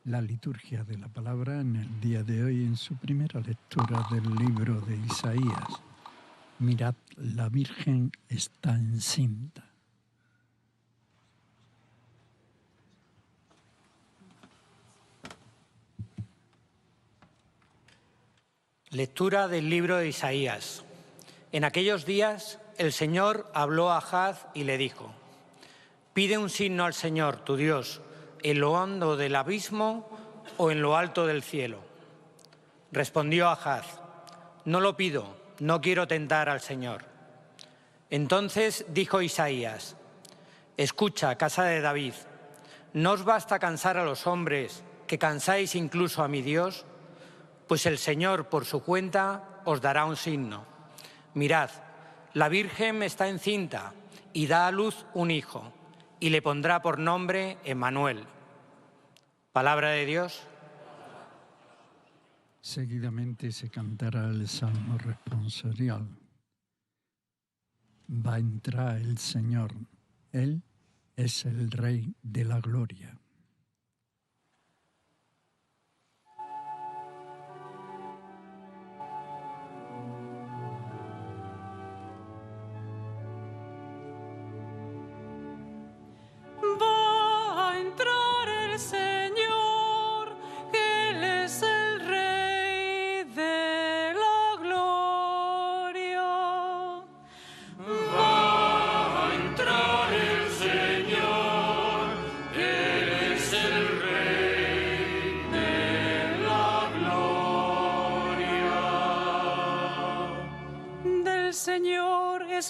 La liturgia de la palabra en el día de hoy, en su primera lectura del libro de Isaías. Mirad, la Virgen está encinta. Lectura del libro de Isaías. En aquellos días el Señor habló a Ahaz y le dijo: pide un signo al Señor, tu Dios, en lo hondo del abismo o en lo alto del cielo. Respondió Ahaz: no lo pido, no quiero tentar al Señor. Entonces dijo Isaías: escucha, casa de David, ¿no os basta cansar a los hombres, que cansáis incluso a mi Dios? Pues el Señor, por su cuenta, os dará un signo. Mirad, la Virgen está encinta y da a luz un hijo, y le pondrá por nombre Emmanuel. Palabra de Dios. Seguidamente se cantará el Salmo responsorial. Va a entrar el Señor, Él es el Rey de la Gloria.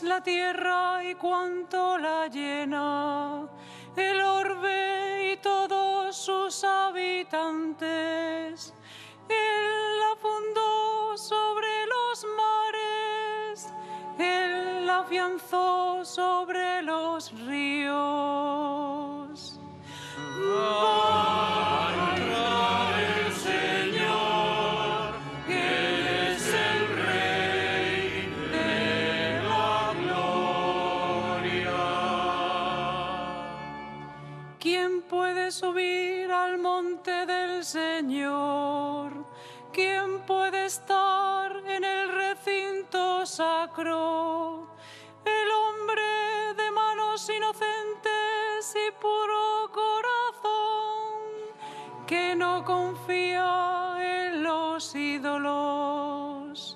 La tierra y cuanto la llena, el orbe y todos sus habitantes. Él la fundó sobre los mares, Él la afianzó sobre los ríos. Subir al monte del Señor, ¿quién puede estar en el recinto sacro? El hombre de manos inocentes y puro corazón, que no confía en los ídolos.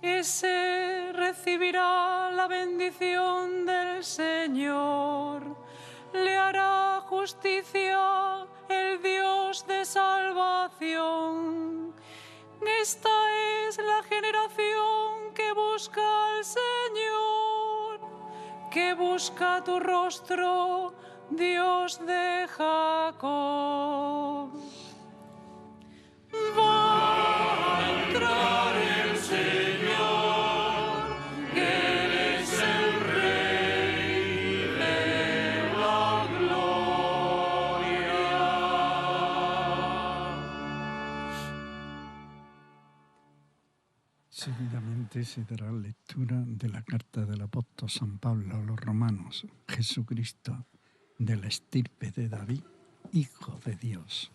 Ese recibirá la bendición del Señor, le hará justicia el Dios de salvación. Esta es la generación que busca al Señor, que busca tu rostro, Dios de Jacob. Va a entrar el Señor, Él es el Rey de la Gloria. Seguidamente se dará lectura de la carta del apóstol San Pablo a los romanos. Jesucristo, de la estirpe de David, Hijo de Dios.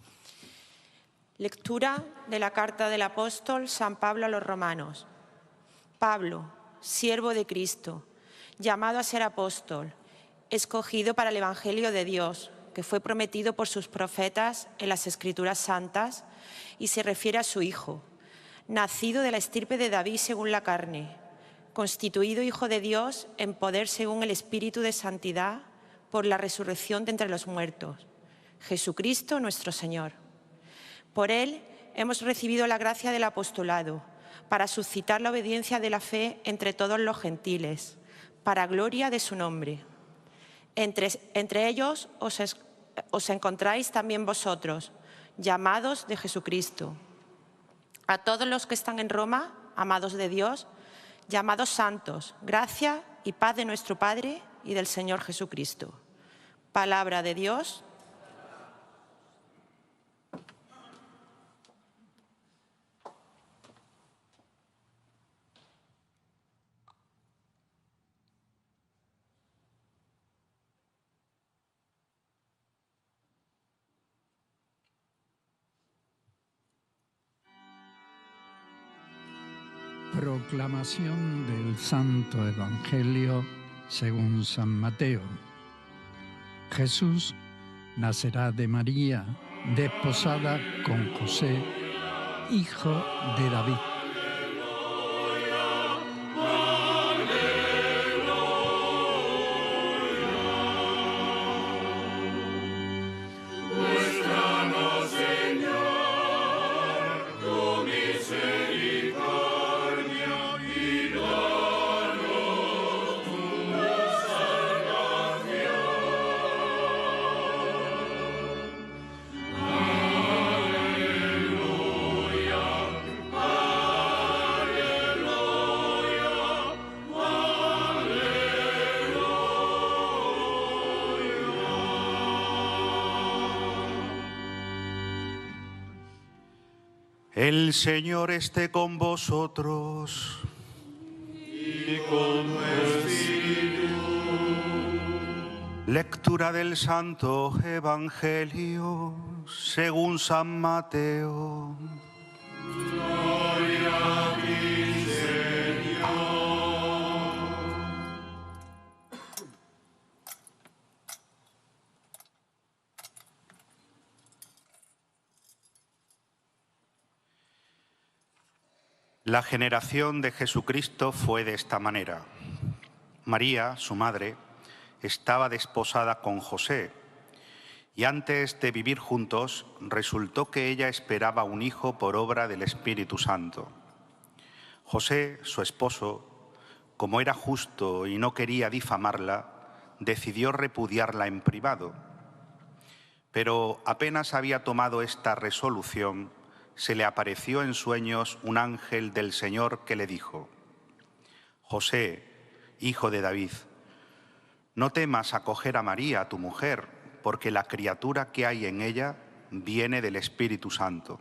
Lectura de la carta del apóstol San Pablo a los romanos. Pablo, siervo de Cristo, llamado a ser apóstol, escogido para el Evangelio de Dios, que fue prometido por sus profetas en las Escrituras Santas, y se refiere a su Hijo, nacido de la estirpe de David según la carne, constituido Hijo de Dios en poder según el Espíritu de Santidad, por la resurrección de entre los muertos, Jesucristo nuestro Señor. Por Él hemos recibido la gracia del apostolado, para suscitar la obediencia de la fe entre todos los gentiles, para gloria de su nombre. Entre ellos os encontráis también vosotros, llamados de Jesucristo. A todos los que están en Roma, amados de Dios, llamados santos, gracia y paz de nuestro Padre y del Señor Jesucristo. Palabra de Dios. Proclamación del Santo Evangelio según San Mateo. Jesús nacerá de María, desposada con José, hijo de David. El Señor esté con vosotros. Y con tu espíritu. Lectura del Santo Evangelio según San Mateo. Gloria a ti, Señor. La generación de Jesucristo fue de esta manera. María, su madre, estaba desposada con José, y antes de vivir juntos, resultó que ella esperaba un hijo por obra del Espíritu Santo. José, su esposo, como era justo y no quería difamarla, decidió repudiarla en privado. Pero apenas había tomado esta resolución, se le apareció en sueños un ángel del Señor que le dijo: José, hijo de David, no temas acoger a María, tu mujer, porque la criatura que hay en ella viene del Espíritu Santo.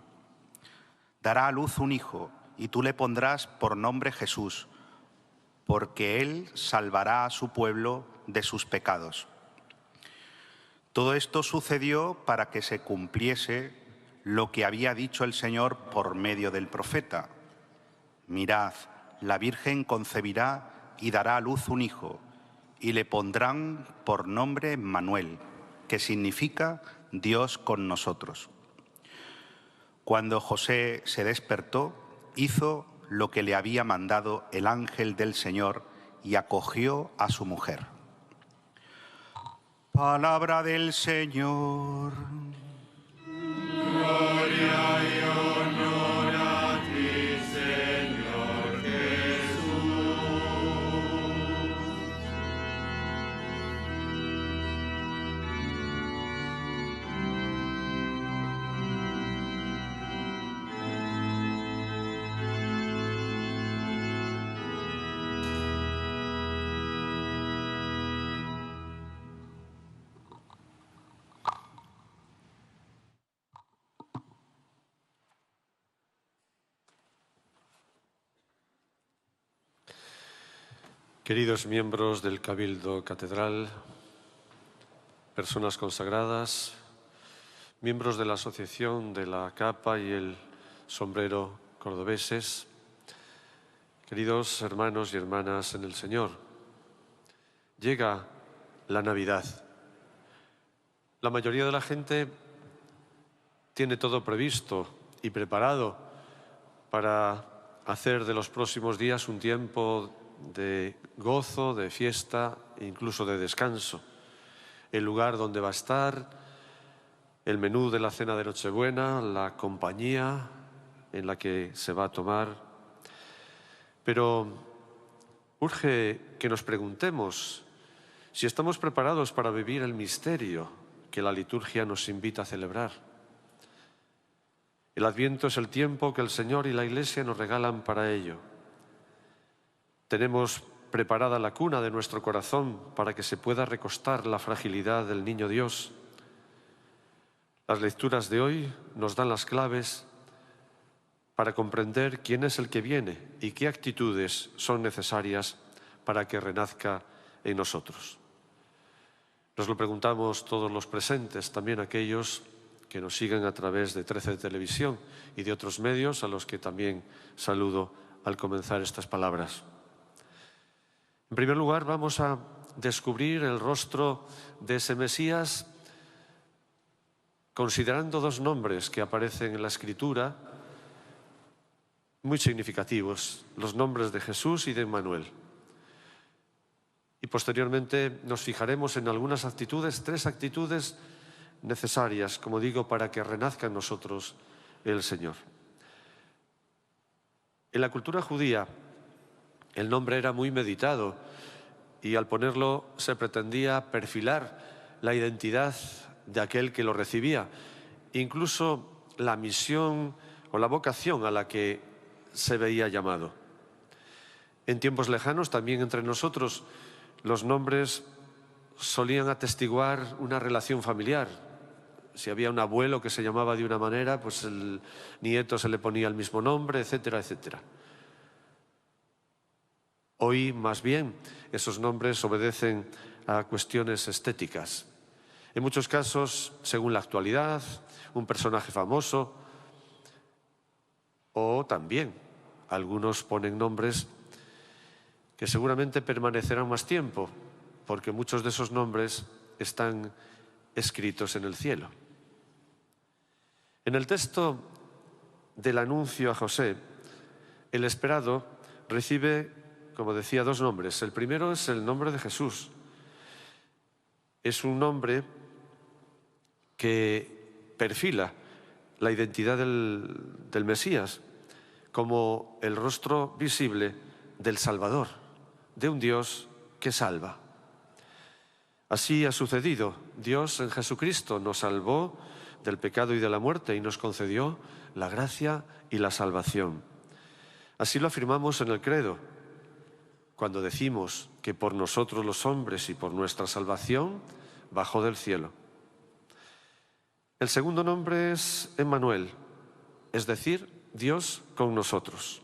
Dará a luz un hijo, y tú le pondrás por nombre Jesús, porque él salvará a su pueblo de sus pecados. Todo esto sucedió para que se cumpliese lo que había dicho el Señor por medio del profeta. Mirad, la Virgen concebirá y dará a luz un hijo, y le pondrán por nombre Emmanuel, que significa Dios con nosotros. Cuando José se despertó, hizo lo que le había mandado el ángel del Señor y acogió a su mujer. Palabra del Señor. Gloria y honor a ti, Señor Jesús. Queridos miembros del Cabildo Catedral, personas consagradas, miembros de la Asociación de la Capa y el Sombrero cordobeses, queridos hermanos y hermanas en el Señor, llega la Navidad. La mayoría de la gente tiene todo previsto y preparado para hacer de los próximos días un tiempo de gozo, de fiesta e incluso de descanso. El lugar donde va a estar, el menú de la cena de Nochebuena, la compañía en la que se va a tomar. Pero urge que nos preguntemos si estamos preparados para vivir el misterio que la liturgia nos invita a celebrar. El Adviento es el tiempo que el Señor y la Iglesia nos regalan para ello. Tenemos preparada la cuna de nuestro corazón para que se pueda recostar la fragilidad del niño Dios. Las lecturas de hoy nos dan las claves para comprender quién es el que viene y qué actitudes son necesarias para que renazca en nosotros. Nos lo preguntamos todos los presentes, también aquellos que nos siguen a través de 13 de Televisión y de otros medios, a los que también saludo al comenzar estas palabras. En primer lugar, vamos a descubrir el rostro de ese Mesías considerando dos nombres que aparecen en la Escritura muy significativos, los nombres de Jesús y de Emmanuel. Y posteriormente nos fijaremos en algunas actitudes, 3 actitudes necesarias, como digo, para que renazca en nosotros el Señor. En la cultura judía, el nombre era muy meditado y al ponerlo se pretendía perfilar la identidad de aquel que lo recibía, incluso la misión o la vocación a la que se veía llamado. En tiempos lejanos, también entre nosotros, los nombres solían atestiguar una relación familiar. Si había un abuelo que se llamaba de una manera, pues el nieto se le ponía el mismo nombre, etcétera, etcétera. Hoy, más bien, esos nombres obedecen a cuestiones estéticas. En muchos casos, según la actualidad, un personaje famoso, o también algunos ponen nombres que seguramente permanecerán más tiempo, porque muchos de esos nombres están escritos en el cielo. En el texto del anuncio a José, el esperado recibe, como decía, 2 nombres. El primero es el nombre de Jesús. Es un nombre que perfila la identidad del Mesías como el rostro visible del Salvador, de un Dios que salva. Así ha sucedido. Dios en Jesucristo nos salvó del pecado y de la muerte y nos concedió la gracia y la salvación. Así lo afirmamos en el credo, cuando decimos que por nosotros los hombres y por nuestra salvación bajó del cielo. El segundo nombre es Emmanuel, es decir, Dios con nosotros.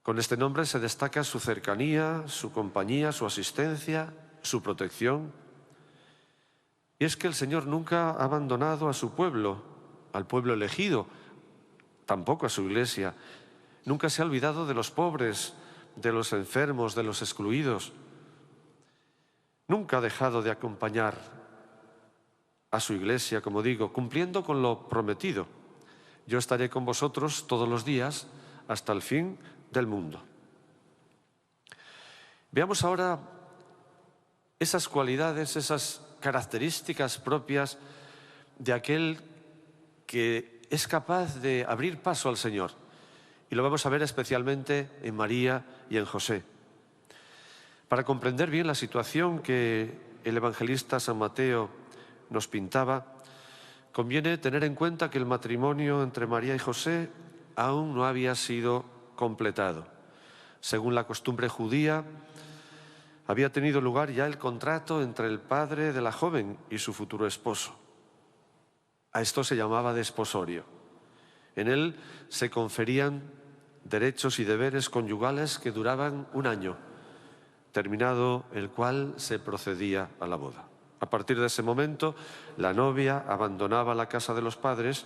Con este nombre se destaca su cercanía, su compañía, su asistencia, su protección. Y es que el Señor nunca ha abandonado a su pueblo, al pueblo elegido, tampoco a su iglesia. Nunca se ha olvidado de los pobres, de los enfermos, de los excluidos. Nunca ha dejado de acompañar a su iglesia, como digo, cumpliendo con lo prometido. Yo estaré con vosotros todos los días hasta el fin del mundo. Veamos ahora esas cualidades, esas características propias de aquel que es capaz de abrir paso al Señor. Y lo vamos a ver especialmente en María y en José. Para comprender bien la situación que el evangelista San Mateo nos pintaba, conviene tener en cuenta que el matrimonio entre María y José aún no había sido completado. Según la costumbre judía, había tenido lugar ya el contrato entre el padre de la joven y su futuro esposo. A esto se llamaba desposorio. En él se conferían derechos y deberes conyugales que duraban 1 año, terminado el cual se procedía a la boda. A partir de ese momento, la novia abandonaba la casa de los padres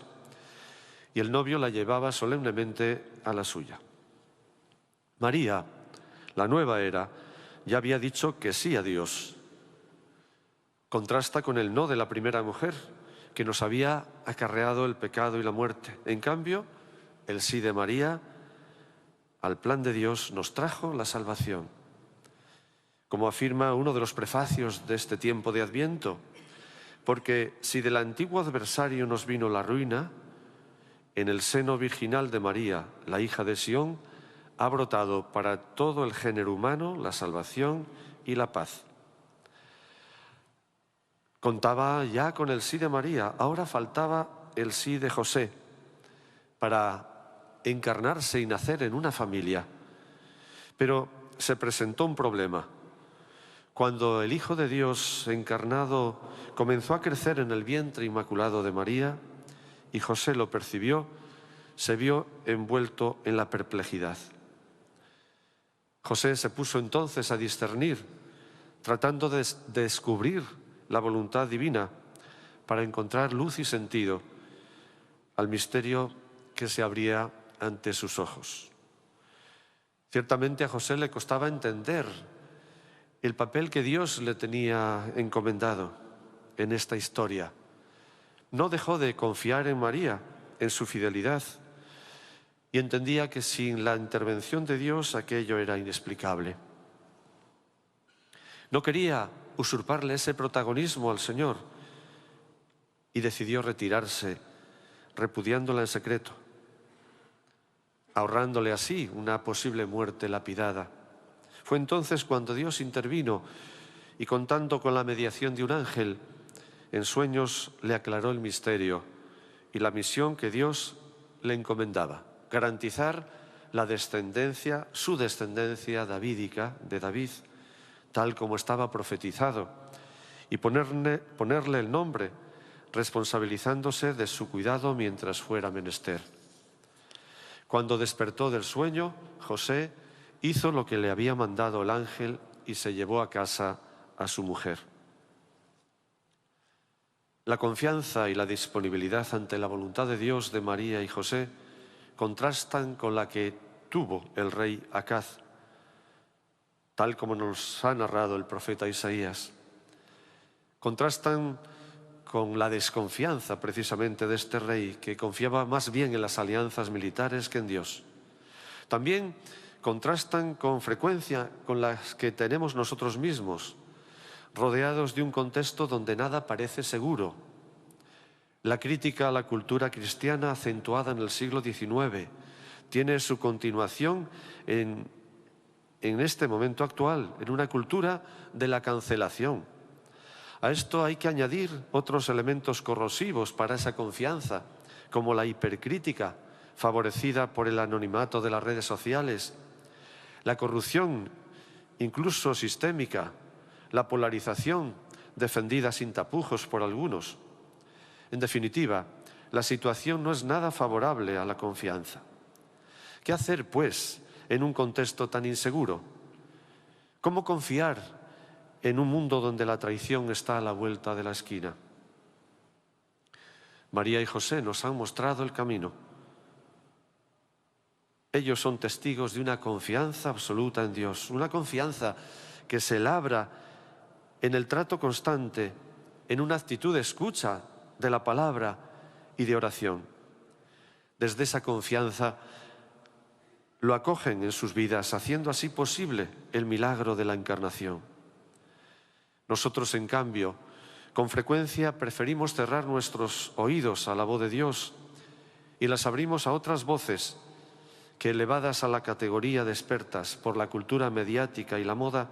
y el novio la llevaba solemnemente a la suya. María, la nueva era, ya había dicho que sí a Dios. Contrasta con el no de la primera mujer, que nos había acarreado el pecado y la muerte. En cambio, el sí de María al plan de Dios nos trajo la salvación. Como afirma uno de los prefacios de este tiempo de Adviento, porque si del antiguo adversario nos vino la ruina, en el seno virginal de María, la hija de Sión, ha brotado para todo el género humano la salvación y la paz. Contaba ya con el sí de María, ahora faltaba el sí de José para encarnarse y nacer en una familia. Pero se presentó un problema. Cuando el Hijo de Dios encarnado comenzó a crecer en el vientre inmaculado de María y José lo percibió, se vio envuelto en la perplejidad. José se puso entonces a discernir, tratando de descubrir la voluntad divina para encontrar luz y sentido al misterio que se abría ante sus ojos. Ciertamente a José le costaba entender el papel que Dios le tenía encomendado en esta historia. No dejó de confiar en María, en su fidelidad, y entendía que sin la intervención de Dios aquello era inexplicable. No quería usurparle ese protagonismo al Señor y decidió retirarse, repudiándola en secreto, ahorrándole así una posible muerte lapidada. Fue entonces cuando Dios intervino y, contando con la mediación de un ángel, en sueños le aclaró el misterio y la misión que Dios le encomendaba: garantizar la descendencia, su descendencia davídica, de David, tal como estaba profetizado, y ponerle el nombre, responsabilizándose de su cuidado mientras fuera menester. Cuando despertó del sueño, José hizo lo que le había mandado el ángel y se llevó a casa a su mujer. La confianza y la disponibilidad ante la voluntad de Dios de María y José contrastan con la que tuvo el rey Acaz, tal como nos ha narrado el profeta Isaías. Contrastan con la desconfianza precisamente de este rey, que confiaba más bien en las alianzas militares que en Dios. También contrastan con frecuencia con las que tenemos nosotros mismos, rodeados de un contexto donde nada parece seguro. La crítica a la cultura cristiana acentuada en el siglo XIX tiene su continuación en este momento actual, en una cultura de la cancelación. A esto hay que añadir otros elementos corrosivos para esa confianza, como la hipercrítica, favorecida por el anonimato de las redes sociales, la corrupción, incluso sistémica, la polarización, defendida sin tapujos por algunos. En definitiva, la situación no es nada favorable a la confianza. ¿Qué hacer, pues, en un contexto tan inseguro? ¿Cómo confiar en un mundo donde la traición está a la vuelta de la esquina? María y José nos han mostrado el camino. Ellos son testigos de una confianza absoluta en Dios, una confianza que se labra en el trato constante, en una actitud de escucha de la palabra y de oración. Desde esa confianza lo acogen en sus vidas, haciendo así posible el milagro de la encarnación. Nosotros, en cambio, con frecuencia preferimos cerrar nuestros oídos a la voz de Dios y las abrimos a otras voces que, elevadas a la categoría de expertas por la cultura mediática y la moda,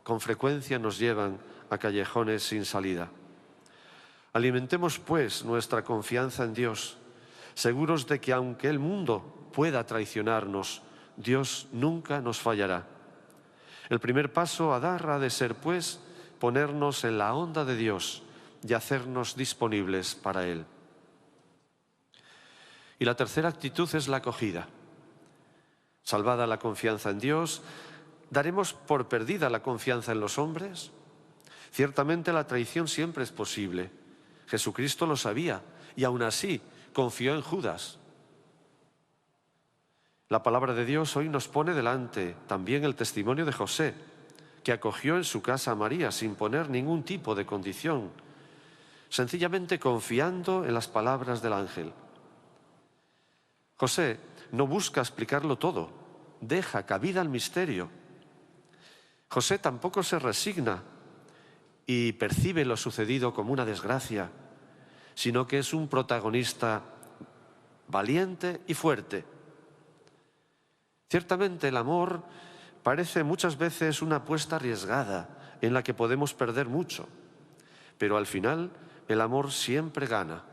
con frecuencia nos llevan a callejones sin salida. Alimentemos, pues, nuestra confianza en Dios, seguros de que aunque el mundo pueda traicionarnos, Dios nunca nos fallará. El primer paso a dar ha de ser, pues, ponernos en la onda de Dios y hacernos disponibles para Él. Y la tercera actitud es la acogida. Salvada la confianza en Dios, ¿daremos por perdida la confianza en los hombres? Ciertamente la traición siempre es posible. Jesucristo lo sabía y aún así confió en Judas. La palabra de Dios hoy nos pone delante también el testimonio de José, que acogió en su casa a María sin poner ningún tipo de condición, sencillamente confiando en las palabras del ángel. José no busca explicarlo todo, deja cabida al misterio. José tampoco se resigna y percibe lo sucedido como una desgracia, sino que es un protagonista valiente y fuerte. Ciertamente el amor parece muchas veces una apuesta arriesgada en la que podemos perder mucho, pero al final el amor siempre gana.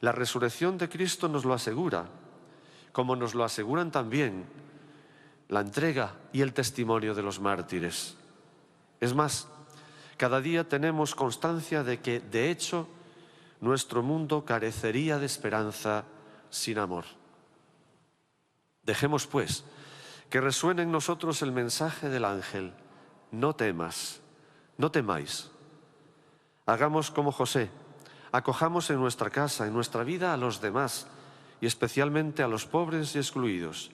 La resurrección de Cristo nos lo asegura, como nos lo aseguran también la entrega y el testimonio de los mártires. Es más, cada día tenemos constancia de que, de hecho, nuestro mundo carecería de esperanza sin amor. Dejemos, pues, que resuene en nosotros el mensaje del ángel: no temas, no temáis. Hagamos como José, acojamos en nuestra casa, en nuestra vida, a los demás y especialmente a los pobres y excluidos.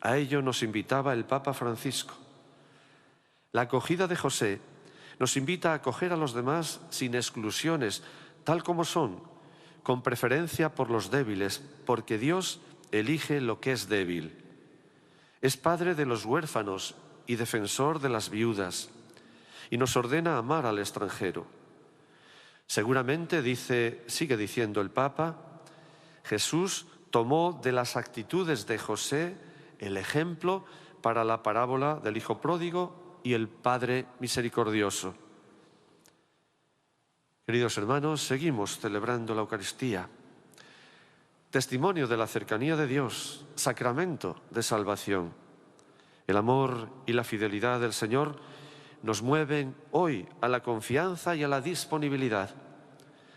A ello nos invitaba el Papa Francisco. La acogida de José nos invita a acoger a los demás sin exclusiones, tal como son, con preferencia por los débiles, porque Dios elige lo que es débil. Es padre de los huérfanos y defensor de las viudas, y nos ordena amar al extranjero. Seguramente, sigue diciendo el Papa, Jesús tomó de las actitudes de José el ejemplo para la parábola del Hijo Pródigo y el Padre Misericordioso. Queridos hermanos, seguimos celebrando la Eucaristía, testimonio de la cercanía de Dios, sacramento de salvación. El amor y la fidelidad del Señor nos mueven hoy a la confianza y a la disponibilidad,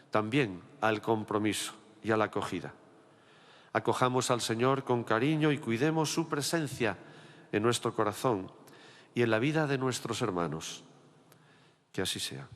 también al compromiso y a la acogida. Acojamos al Señor con cariño y cuidemos su presencia en nuestro corazón y en la vida de nuestros hermanos. Que así sea.